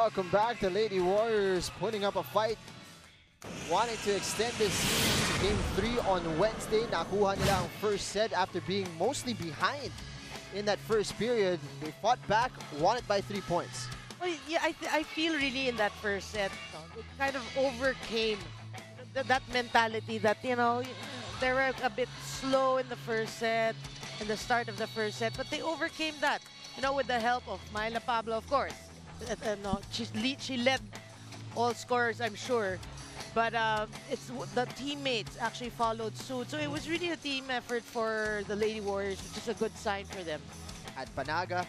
Welcome back. The Lady Warriors putting up a fight, wanting to extend this series to Game 3 on Wednesday. Nakuha nila ang first set after being mostly behind in that first period. They fought back, won it by 3 points. Well, yeah, I feel really in that first set, it kind of overcame that mentality that, you know, they were a bit slow in the first set, in the start of the first set, but they overcame that, you know, with the help of Myla Pablo, of course. No, she led all scorers, I'm sure, but it's the teammates actually followed suit. So it was really a team effort for the Lady Warriors, which is a good sign for them. At Panaga,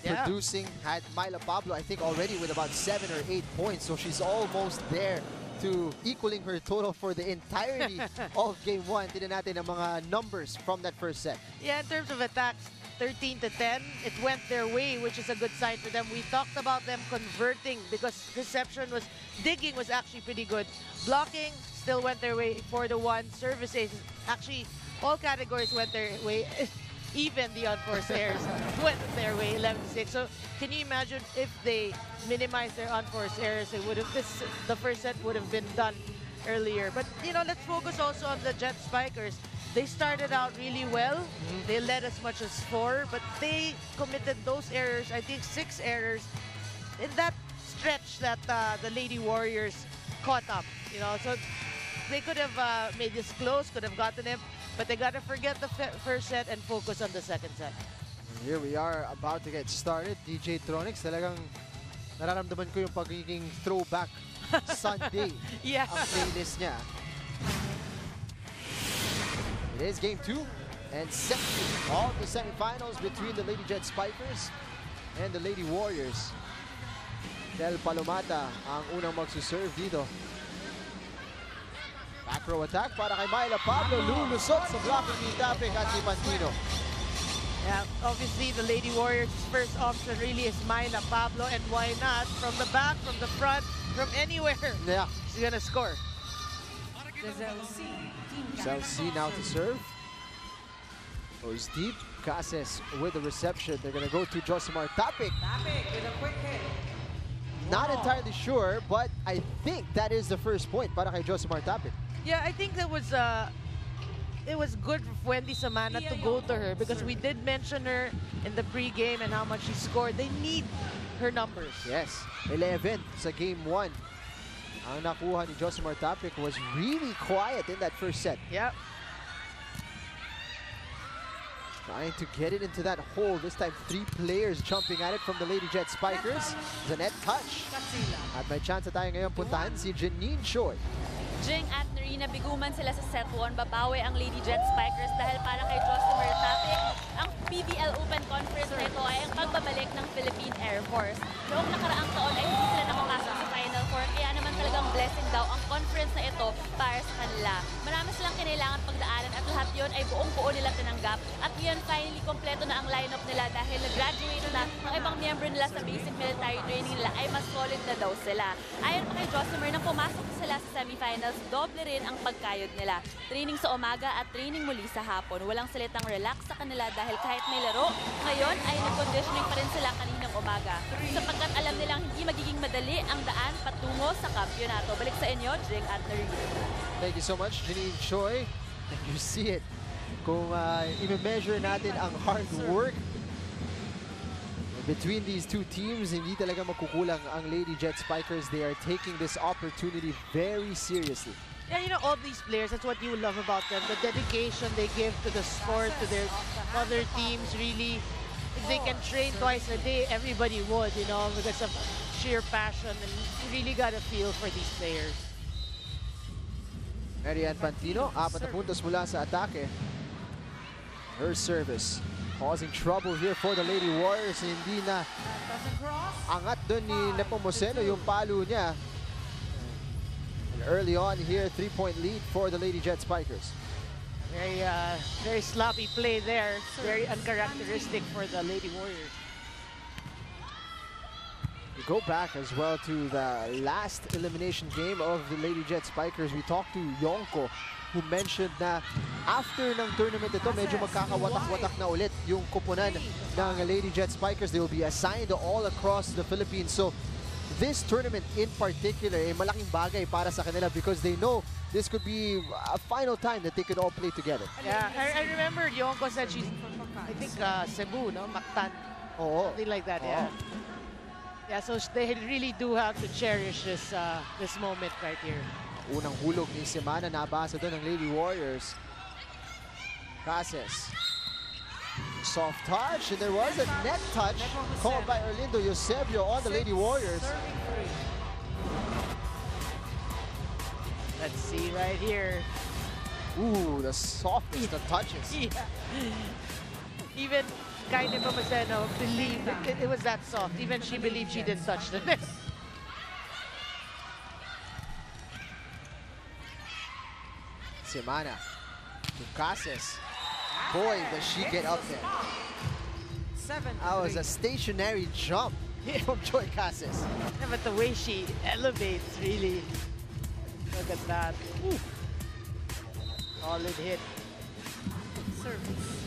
producing, had Myla Pablo, I think, already with about 7 or 8 points. So she's almost there to equaling her total for the entirety of Game 1. Tignan natin ang mga numbers from that first set. Yeah, in terms of attacks, 13-10, it went their way, which is a good sign for them. We talked about them converting because reception was, digging was actually pretty good. Blocking still went their way, 4-1. Services, actually, all categories went their way. Even the unforced errors went their way, 11-6. So can you imagine if they minimized their unforced errors, it would have, the first set would have been done earlier. But you know, let's focus also on the Jet Spikers. They started out really well. They led as much as 4, but they committed those errors, I think 6 errors, in that stretch that the Lady Warriors caught up. You know, so they could have made this close, could have gotten him, but they got to forget the first set and focus on the second set. Here we are about to get started. DJ Tronics, talagang nararamdaman ko yung pagiging throwback Sunday Yeah. ang playlist niya. It is Game 2 and set of the semifinals between the Lady Jet Spikers and the Lady Warriors. Del Palomata ang unang magsuserve dito. Back row attack para kay Myla Pablo. Lulusot sa blocking ni Tapik at ni Pantino. Yeah, obviously the Lady Warriors' first option really is Myla Pablo, and why not? From the back, from the front, from anywhere. Yeah. She's gonna score. Cell C now to serve. Goes deep. Cases with the reception. They're going to go to Josimar Tapik. Tapik with a quick hit. Not entirely sure, but I think that is the first point para kay Josimar Tapik. Yeah, I think that was it was good for Wendy Samana to go to her because we did mention her in the pre-game and how much she scored. They need her numbers. Yes, 11 sa Game 1. Ang nakuha ni Josimar Tapik was really quiet in that first set. Yep. Trying to get it into that hole. This time, 3 players jumping at it from the Lady Jet Spikers. The net touch. At may chance tayo ngayon puntahan si Janine Choi. Jing at Narina, biguman sila sa set 1. Babawi ang Lady Jet Spikers dahil para kay Josimar Tapik, ang PVL Open Conference na ito ay ang pagbabalik ng Philippine Airforce. Noong nakaraang taon ay hindi sila nakapasok sa Final Four, kaya naman talagang blessing daw ang conference na ito para sa kanila. Marami silang kinailangan pagdaanan at lahat yun ay buong-buo nila tinanggap. At yun, finally, kompleto na ang lineup nila dahil nag-graduate na ang ibang miyembro nila sa basic military training nila ay mas solid na daw sila. Ayon pa kay Josimar, nang pumasok sila sa semifinals, doble rin ang pagkayod nila. Training sa umaga at training muli sa hapon. Walang salitang relax sa kanila dahil kahit may laro, ngayon ay nag-conditioning pa rin sila kaninang umaga. Sapagkat alam nilang hindi magiging madali ang daan patungo sa kampyonato. Balik sa inyo, Jing at Narina. Thank you so much, Janine Choi. And you see it. Kung i-measure natin ang hard work between these two teams, hindi talaga makukulang ang Lady Jet Spikers. They are taking this opportunity very seriously. Yeah, you know, all these players, that's what you love about them. The dedication they give to the sport, to their other teams, really. If they can train twice a day, everybody would, you know, because of sheer passion. And you really got a feel for these players. Marian Pantino, 4 na puntos mula sa atake. Her service causing trouble here for the Lady Warriors. Hindi na angat doon ni Nepomuceno yung palo niya. And early on here, 3-point lead for the Lady Jet Spikers. Very sloppy play there. Very uncharacteristic for the Lady Warriors. We go back as well to the last elimination game of the Lady Jet Spikers. We talked to Yonko, who mentioned na after ng tournament ito, medyo magkakawatak-watak na ulit yung kupunan ng Lady Jet Spikers. They will be assigned all across the Philippines. So this tournament in particular, malaking bagay para sa kanila because they know this could be a final time that they could all play together. Yeah, I remember Yonko said she's, I think, Cebu, no? Mactan. Oo. Something like that, yeah. Yeah, so they really do have to cherish this this moment right here. Unang hulog ni Semana, nabasa doon ng Lady Warriors. Cases. Soft touch, and there was a net touch called by Orlindo Eusebio on the Lady Warriors. Let's see right here. Ooh, the softness, the touches. Yeah. Even Kaine Pamaseno believed it was that soft. Even she believed she didn't touch the net. Semana to Cases. Boy, does she get up there. That was a stationary jump from Joy Cases. Yeah, but the way she elevates, really. Look at that. Ooh. Solid hit. Service.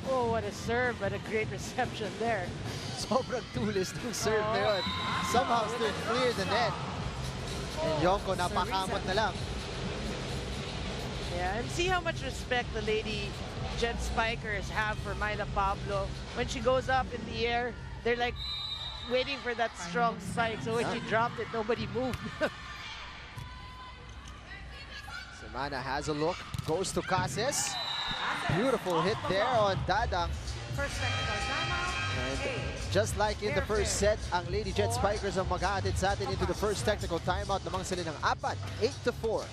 Oh, what a serve, but a great reception there. Sobrang tulis ng serve na yun. Somehow still clear the net. And Yonko napakamot na lang. Yeah, and see how much respect the Lady Jet Spikers have for Myla Pablo. When she goes up in the air, they're like waiting for that strong spike. So when she dropped it, nobody moved. Semana has a look, goes to Cases. Beautiful hit there on Dadang. And just like in the first set, ang Lady Jet Spikers ang maghahatid sa atin into the first technical timeout. Lamang sila ng 4, 8-4.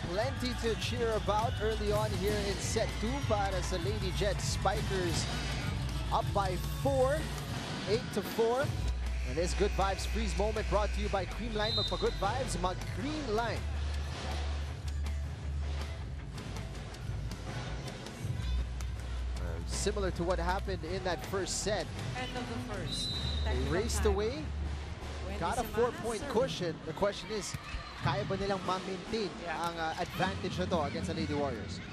Plenty to cheer about early on here in set 2 para sa Lady Jet Spikers. Up by 4, 8-4. And this Good Vibes Freeze moment brought to you by Creamline. Magpa-Good Vibes, mag-Creamline. Similar to what happened in that first set. End of the first. They raced away, got a 4-point cushion. The question is, kaya ba nilang ma-maintain ang advantage na to against the Lady Warriors?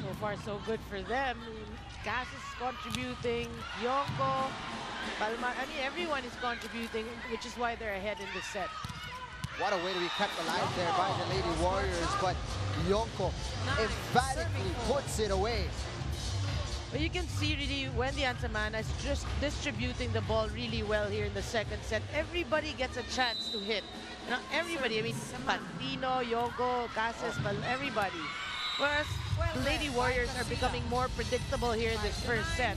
So far, so good for them. Cass is contributing, Yonko, Palma, I mean, everyone is contributing, which is why they're ahead in the set. What a way to be kept alive there by the Lady Warriors, but Yonko emphatically puts it away. But you can see really Wendy Ansamana is just distributing the ball really well here in the second set. Everybody gets a chance to hit. Not everybody, I mean, Pantino, Yonko, Cases, everybody. Whereas the Lady Warriors are becoming more predictable here in this first set.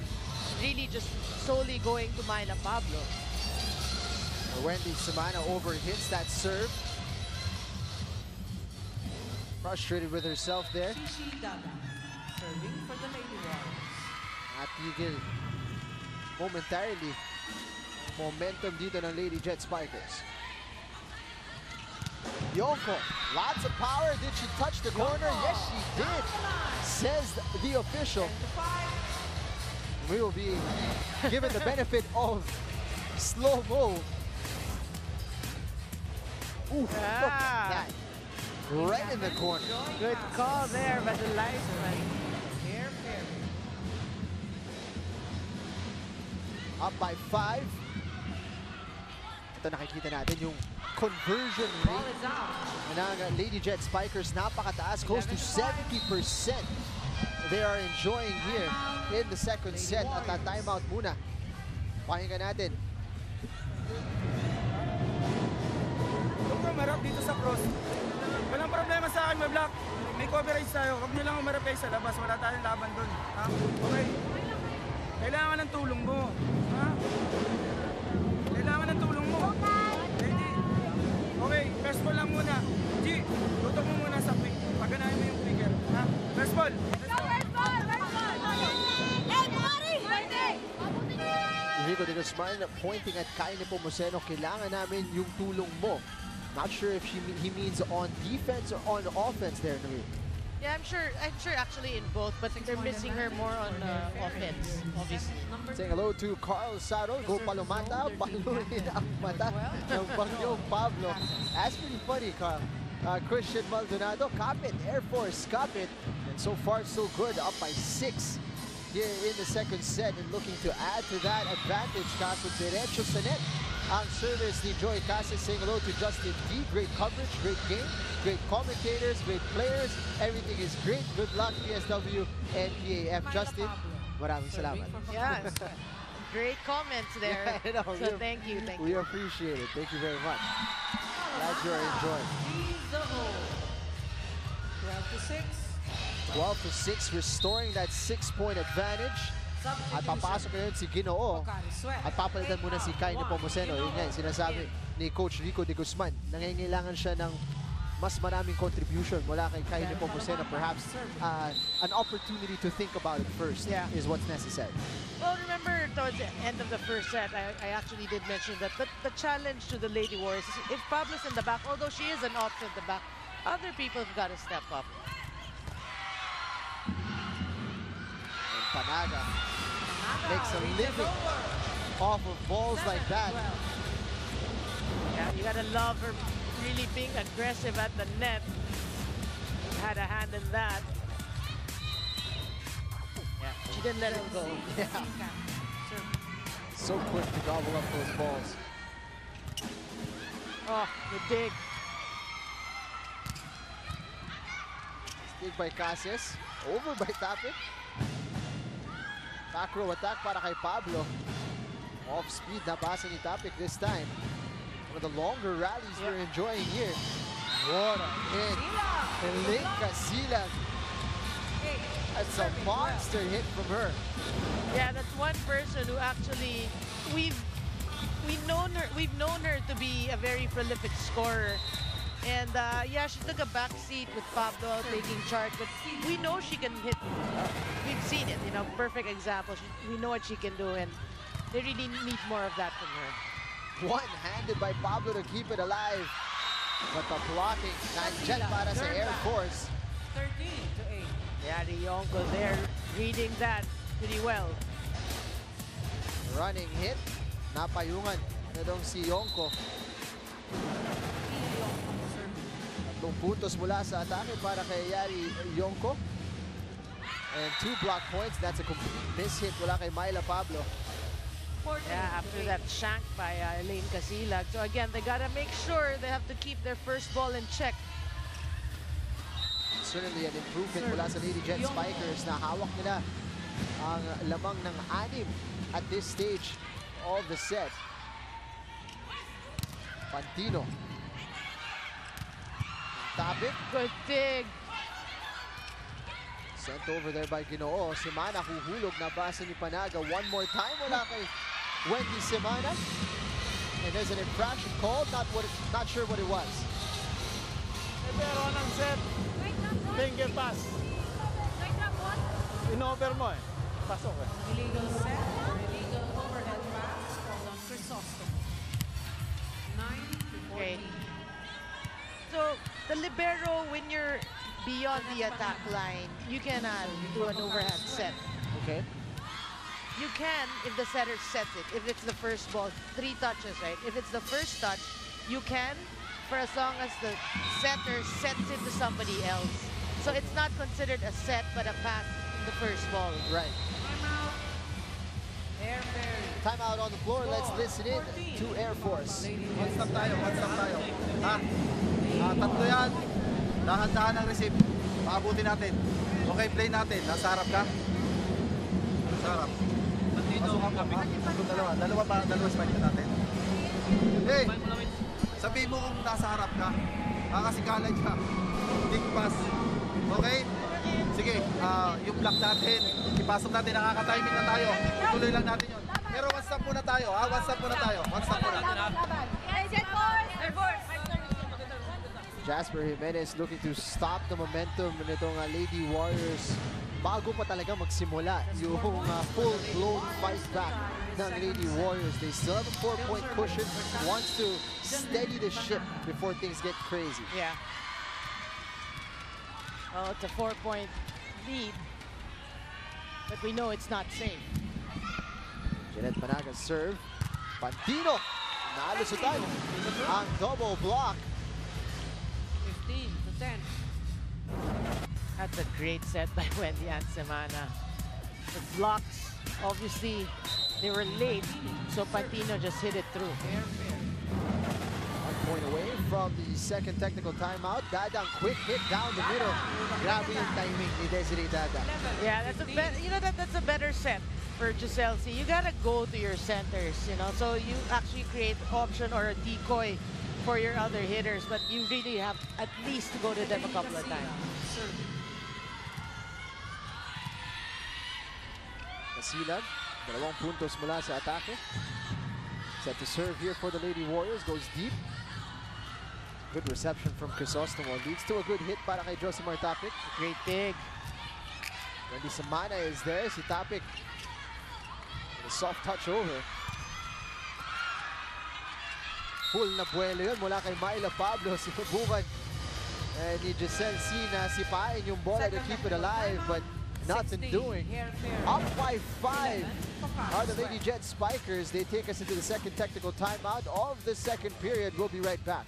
Really just solely going to Myla Pablo. Wendy Semana overhits that serve. Frustrated with herself there. Serving for the Lady Warriors. Natigil momentarily momentum dito ng Lady Jet Spikers. Yonko, lots of power. Did she touch the corner? Yes, she did, says the official. We will be given the benefit of slow-mo. Ooh, look at that. Right in the corner. Good call there by the linesman. Up by 5. Ito nakikita natin yung conversion rate ng Lady Jet Spikers. Napakataas, close to 70%. They are enjoying here in the second set. At na timeout muna. Pakinggan natin. Umarap dito sa cross. Walang problema sa akin, may block. May coverage tayo. Huwag nyo lang umarap kayo sa labas. Wala tayong laban doon. Ha? Okay? Kailangan ng tulong mo. Ha? Kailangan ng tulong mo. Ready? Okay, first ball lang muna. G, tutok mo muna sa quick. Paganahin mo yung quicker. Ha? First ball. Rico de Guzman pointing at Kaine Pomoseno, kailangan namin yung tulong mo. Not sure if he means on defense or on offense there, Nuri. Yeah, I'm sure actually in both, but they're missing her more on offense, obviously. Saying hello to Carl Saro, go Palomata, paluin ang mata ng Bagyong Pablo. That's pretty funny, Carl. Christian Maldonado. Kapit, Airforce, Kapit. And so far, so good. Up by 6 here in the second set. And looking to add to that advantage. Kaso diretso sa net ang service ni Joy Casis. Saying hello to Justin D. Great coverage, great game, great commentators, great players. Everything is great. Good luck, PSW and PAF. Justin, maraming salamat. Yes. Great comments there. Yeah, I know. So thank you. We appreciate it. Thank you very much. Glad you're enjoying. 12 to 6. 12 to 6, restoring that 6-point advantage. At papasok ngayon si Ginoo. Pocari sweat. At papalitan muna si Kai Nepomuceno. Yun nga, sinasabi ni Coach Rico de Guzman. Nangangailangan siya ng mas maraming contribution mula kay Kai Nepomuceno. Perhaps an opportunity to think about it first is what's necessary. Well, remember towards the end of the first set, I actually did mention that the challenge to the Lady Warriors is if Pablo's in the back, although she is an option at the back, other people have got to step up. And Panaga makes a living off of balls like that. Yeah, you gotta love her really being aggressive at the net. Had a hand in that. Yeah, she didn't let him go. Yeah. So quick to gobble up those balls. Oh, the dig. Dig by Casis. Over by Tapit. Back row attack para kay Pablo. Off speed, nabasa ni Tapik this time. One of the longer rallies we're enjoying here. What a hit. Elaine Casilag. That's a monster hit from her. Yeah, that's one person who actually we've known her to be a very prolific scorer. And yeah, she took a back seat with Pablo taking charge, but we know she can hit. We've seen it, you know, perfect example. We know what she can do, and they really need more of that from her. One-handed by Pablo to keep it alive. But the blocking, nandyan para sa Airforce. 13 to 8. Yeah, the Yonko there reading that pretty well. Running hit, napayungan na dong si Yonko. 3 puntos mula sa atake para kay Yari Yonko. And 2 block points. That's a complete miss hit mula kay Myla Pablo. Yeah, after that shank by Elaine Casilag. So again, they gotta make sure they have to keep their first ball in check. Certainly an improvement mula sa Lady Jet Spikers na hawak nila ang lamang ng 6 at this stage of the set. Pantino. Tapik. Good dig. Sent over there by Ginoo. Semana huhulog na basa ni Panaga. One more time mula kay Wendy Semana. And there's an infraction called. Not sure what it was. Pero ng set, finger pass. In-over mo eh. Pasok eh. Illegal set, illegal overhead pass called on Chrysostom. 9 to 14. Okay. So the libero, when you're beyond the attack line, you cannot do an overhand set. Okay. You can if the setter sets it. If it's the first ball, 3 touches, right? If it's the first touch, you can, for as long as the setter sets it to somebody else. So it's not considered a set, but a pass in the first ball. Right. Timeout. Airferry. Timeout on the floor. Let's listen in to Airforce. One stop tayo. Ha? Tatlo yan. Dahan-dahan ang receive. Paabuti natin. Okay, play natin. Nasa harap ka. Nasa harap. Pasukan ka. Dalawa spike natin. Hey! Sabihin mo kung nasa harap ka. Kakasikalan ka. Big pass. Okay? Sige, yung block natin. Ipasok natin. Nakaka-timing na tayo. Ituloy lang natin yun. Pero one stop muna tayo. One stop muna tayo. Jasper Jimenez looking to stop the momentum nitong Lady Warriors bago pa talaga magsimula yung full-blown fight back ng Lady Warriors. They still have a 4-point cushion, wants to steady the ship before things get crazy. Yeah. Well, it's a 4-point lead, but we know it's not safe. Jeanette Panaga serve. Pantino, nalusutan ang double block. 15 10. That's a great set by Wendy and Semana. The blocks, obviously, they were late, so Pantino just hit it through. 1 point away from the second technical timeout. Dadang quick hit down the middle. Grabe yung timing ni Desiree Dada. Yeah, that's a that's a better set for Giselle C. You gotta go to your centers, you know, so you actually create option or a decoy for your other hitters, but you really have at least to go to them a couple of times. Nasilag, 2 puntos mula sa atake. Set to serve here for the Lady Warriors, goes deep. Good reception from Crisostomo, leads to a good hit para kay Josimar Tapik. Great dig. Wendy Semana is there, si Tapik. A soft touch over. Full na buwelo yun mula kay Myla Pablo, sinubukan ni Giselle C na sipain yung bola to keep it alive, but nothing doing. Up by 5 are the Lady Jet Spikers. They take us into the second technical timeout of the second period. We'll be right back.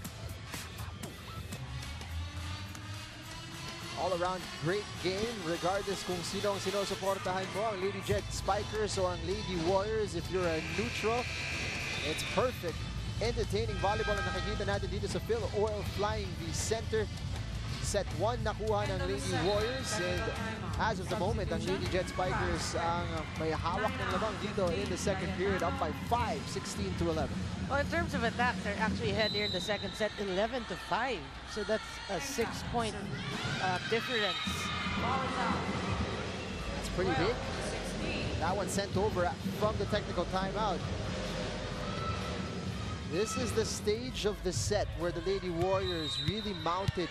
All around great game, regardless kung sino ang sinusuportahan mo, ang Lady Jet Spikers o ang Lady Warriors. If you're a neutral, it's perfect. Entertaining volleyball ang nakikita natin dito sa Phil Oil flying the center. Set 1 nakuha ng Lady Warriors, and as of the moment, ang Lady Jet Spikers ang may hawak ng labang dito in the second period, up by 5, 16-11. Well, in terms of attack, they're actually ahead here in the second set, 11-5. So that's a 6-point difference. That's pretty big. That one sent over from the technical timeout. This is the stage of the set where the Lady Warriors really mounted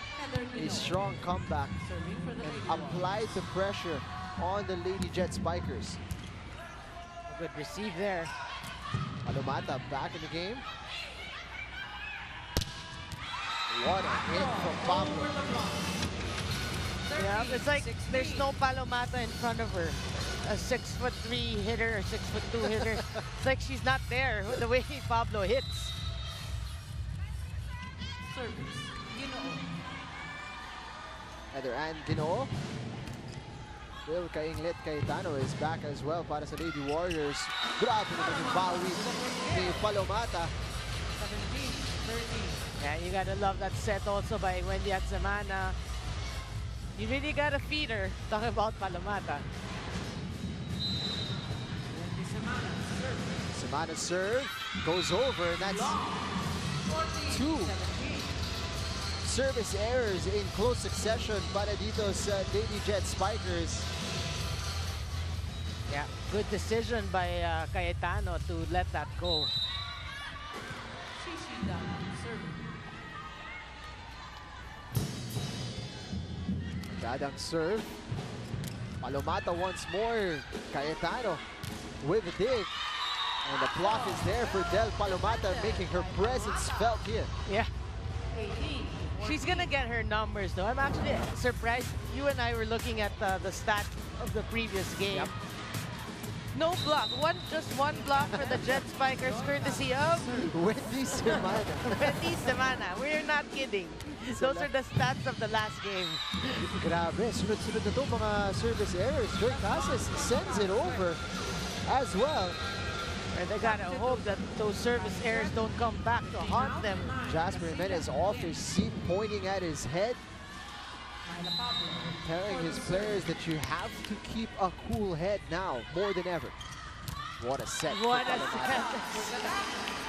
a strong comeback and applied the pressure on the Lady Jet Spikers. Good receive there. Palomata back in the game. What a hit from Pablo. Yeah, it's like there's no Palomata in front of her. A 6'3" hitter or 6'2" hitter. It's like she's not there the way Pablo hits. Service. Heather Ann Ginoo. Bill Kainglet Cayetano is back as well para sa Lady Warriors. Grabe naman yung bawi ni Palomata. 17-13. Yeah, you gotta love that set also by Wendy at Semana. You really gotta feed her. Talking about Palomata. Semana's serve goes over, and that's 2 service errors in close succession para dito sa Lady Jet Spikers. Yeah, good decision by Cayetano to let that go. Shishida serving. Dadang serve. Palomata once more. Cayetano with a dig. And the block is there for Del Palomata, making her presence felt here. Yeah, 18. she's gonna get her numbers though. I'm actually surprised. You and I were looking at the stat of the previous game. Yep. No block, just one block for the Jet Spikers, courtesy of Wendy Semana. Wendy Semana. We're not kidding. Those are the stats of the last game. Grabe, sunod-sunod na itong mga service errors. Joy Casas sends it over as well. And they gotta hope that those service errors don't come back to haunt them. Jasper Jimenez off his seat, pointing at his head, telling his players that you have to keep a cool head now, more than ever. What a set. What a set.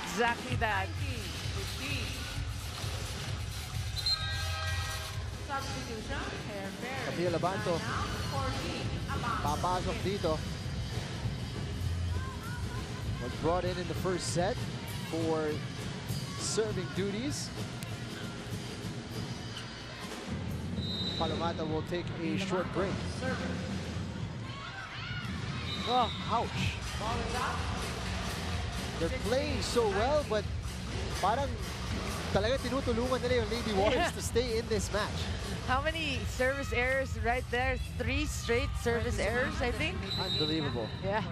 Exactly that. 15. Substitution. Airforce. Camila Labanto. 14. Abang. Papasok dito. Was brought in the first set for serving duties. Palomata will take a short break. Oh, ouch. They're playing so well, but parang talaga tinutulungan nila yung Lady Warriors to stay in this match. How many service errors right there? 3 straight service errors, I think. Unbelievable. Yeah.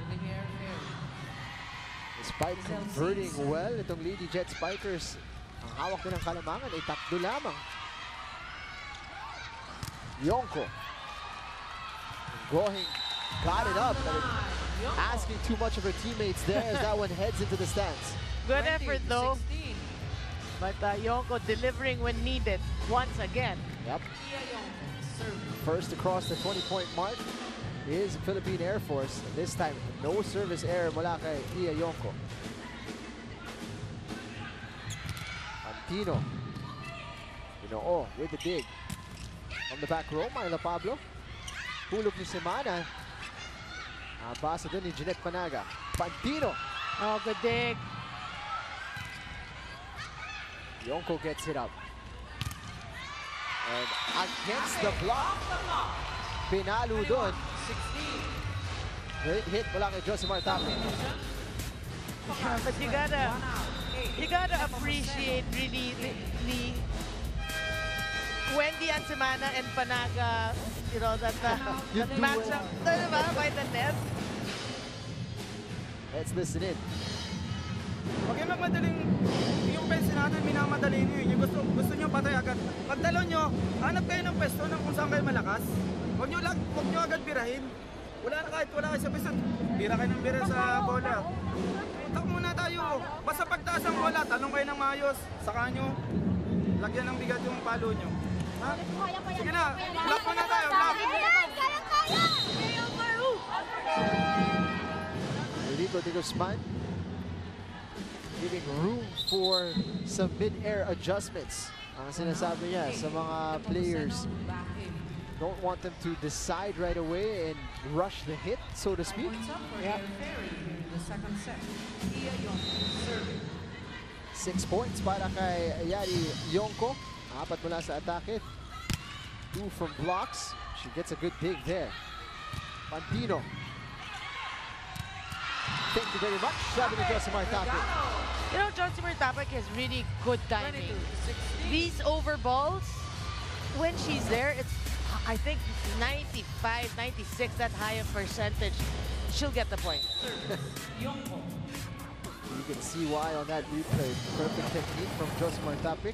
Despite converting well, itong Lady Jet Spikers, ang hawak ko ng kalamangan ay 3 lamang. Yonko. Going, got it up, but asking too much of her teammates there as that one heads into the stands. Good effort though. But Yonko delivering when needed once again. Yep. First across the 20-point mark is Philippine Airforce. This time, no service error mula kay Iya Yonko. Antino. Ginoo with the dig. On the back row, Myla Pablo. Hulog ni Semana. Basa dun ni Jeanette Panaga. Pantino. Oh, good dig. Yonko gets it up. And against the block. Pinalo dun. Great hit mula kay Josimar Tapia. But you gotta appreciate really the Wendy and Semana and Panaga, you know, that matchup by the net. Let's listen in. Huwag yung magmadaling, yung pwesto natin, minamadali nyo yun. Yung gusto nyo patay agad. Pagdalo nyo, hanap kayo ng pwesto ng kung saan kayo malakas. Huwag nyo agad birahin. Wala na kahit wala kayo sa pwesto. Bira kayo ng bira sa bola. Puntak muna tayo. Basta pagtaas ang bola, tanong kayo ng maayos. Saka nyo, lagyan ng bigat yung palo nyo. Ha? Sige na, lock muna tayo. Lock. Rico de Guzman giving room for some mid-air adjustments. Ang sinasabi niya sa mga players, don't want them to decide right away and rush the hit, so to speak. Yeah. The second set. 6 points para kay Yari Yonko. 4 mula sa atake. 2 from blocks. She gets a good dig there. Pantino. Thank you very much. Sabi ni Josimar Tapia. You know, Josimar Tapia has really good timing. These over balls, when she's there, it's, I think, 95, 96, that high of percentage. She'll get the point. You can see why on that replay. Perfect technique from Josimar Tapia.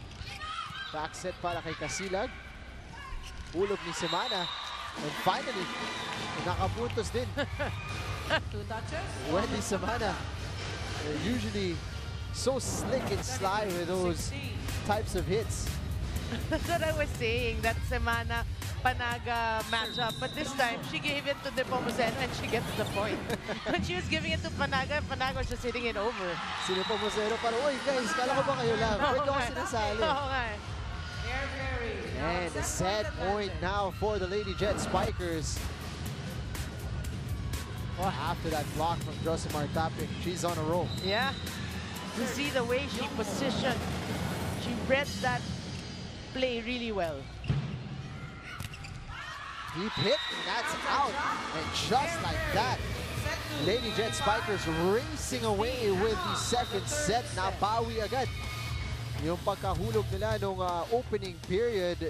Back set para kay Casilag. Ulog ni Semana. And finally, nakapuntos din. 2 touches. Wendy Semana. They're usually so slick and sly with those types of hits. That's what I was saying, that Semana Panaga matchup. But this time, she gave it to Nepomuceno and she gets the point. When she was giving it to Panaga, Panaga was just hitting it over. Si Nepomuceno parang, oy guys, kala ko ba kayo lang? Ba't ako sinasali? Oo nga eh. And a set point now for the Lady Jet Spikers. After that block from Josimar Tapia, she's on a roll. Yeah. To see the way she positioned, she read that play really well. Deep hit, and that's out. And just like that, Lady Jet Spikers racing away with the second set. Nabawi agad. Yung pagkahulog nila nung opening period,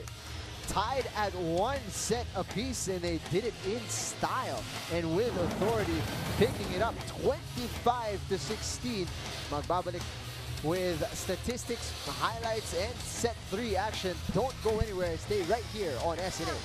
tied at 1 set apiece, and they did it in style and with authority, picking it up 25-16. Magbabalik with statistics, highlights, and set 3 action. Don't go anywhere. Stay right here on SNA.